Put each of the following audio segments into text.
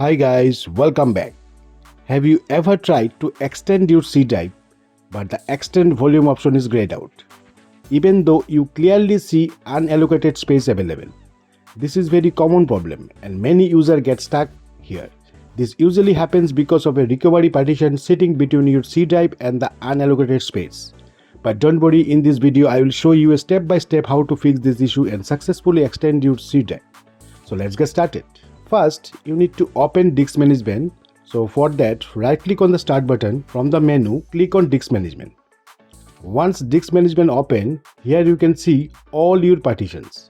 Hi guys, welcome back. Have you ever tried to extend your C drive but the extend volume option is grayed out, even though you clearly see unallocated space available? This is very common problem and many users get stuck here. This usually happens because of a recovery partition sitting between your C drive and the unallocated space. But don't worry, in this video I will show you a step by step how to fix this issue and successfully extend your C drive. So let's get started. First, you need to open Disk Management. So for that, right click on the Start button. From the menu, click on Disk Management. Once Disk Management open, here you can see all your partitions.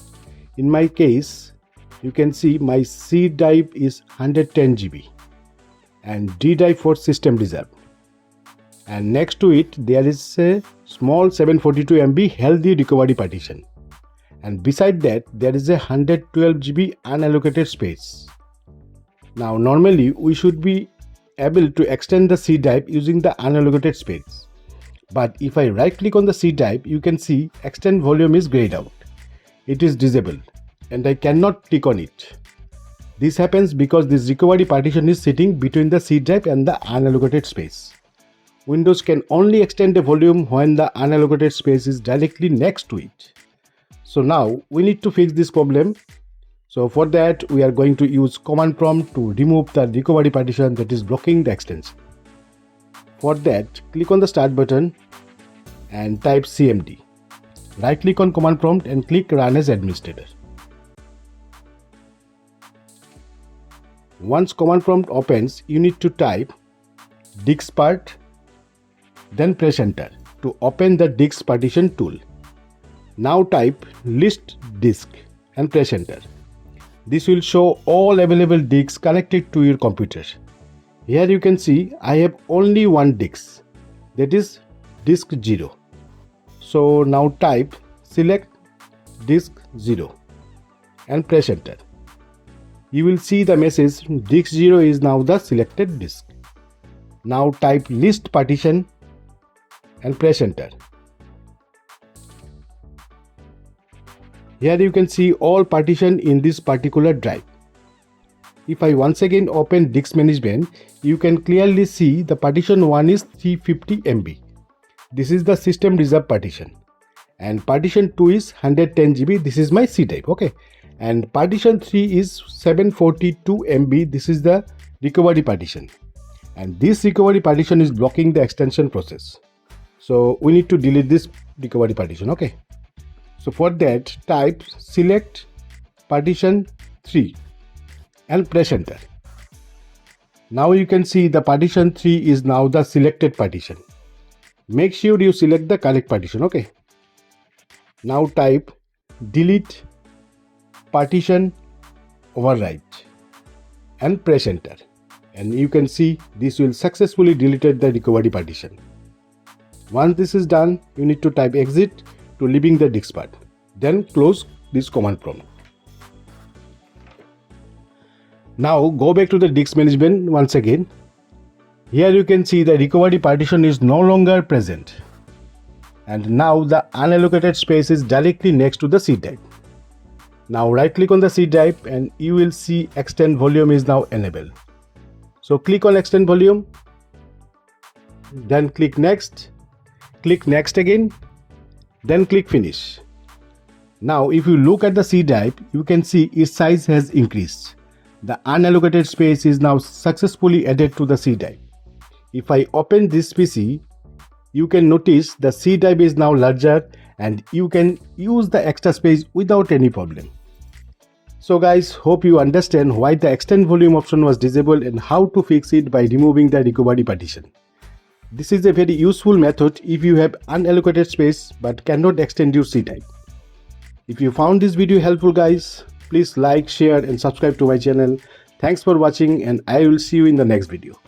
In my case, you can see my C drive is 110 GB and D drive for system reserve. And next to it, there is a small 742 MB healthy recovery partition. And beside that, there is a 112 GB unallocated space. Now normally we should be able to extend the C drive using the unallocated space. But if I right click on the C drive, you can see extend volume is grayed out. It is disabled and I cannot click on it. This happens because this recovery partition is sitting between the C drive and the unallocated space. Windows can only extend the volume when the unallocated space is directly next to it. So now we need to fix this problem. So for that, we are going to use command prompt to remove the recovery partition that is blocking the extension. For that, click on the Start button and type cmd. Right click on command prompt and click Run as administrator. Once command prompt opens, you need to type DiskPart, then press enter to open the disk partition tool. Now type list disk and press enter. This will show all available disks connected to your computer. Here you can see I have only one disk, that is disk 0. So now type select disk 0 and press enter. You will see the message disk 0 is now the selected disk. Now type list partition and press enter. Here you can see all partition in this particular drive. If I once again open Disk Management, you can clearly see the partition 1 is 350 MB. This is the system reserve partition. And partition 2 is 110 GB. This is my C drive. Okay. And partition 3 is 742 MB. This is the recovery partition. And this recovery partition is blocking the extension process. So we need to delete this recovery partition. Okay. So for that, type select partition 3 and press enter. Now you can see the partition 3 is now the selected partition. Make sure you select the correct partition. Okay. Now type delete partition overwrite and press enter. And you can see this will successfully deleted the recovery partition. Once this is done, you need to type exit to leaving the DiskPart. Then close this command prompt. Now go back to the Disk Management once again. Here you can see the recovery partition is no longer present. And now the unallocated space is directly next to the C drive. Now right click on the C drive and you will see extend volume is now enabled. So click on extend volume. Then click next. Click next again. Then click finish. Now if you look at the C drive, you can see its size has increased. The unallocated space is now successfully added to the C drive. If I open this PC, you can notice the C drive is now larger and you can use the extra space without any problem. So guys, hope you understand why the extend volume option was disabled and how to fix it by removing the recovery partition. This is a very useful method if you have unallocated space but cannot extend your C drive. If you found this video helpful guys, please like, share and subscribe to my channel. Thanks for watching and I will see you in the next video.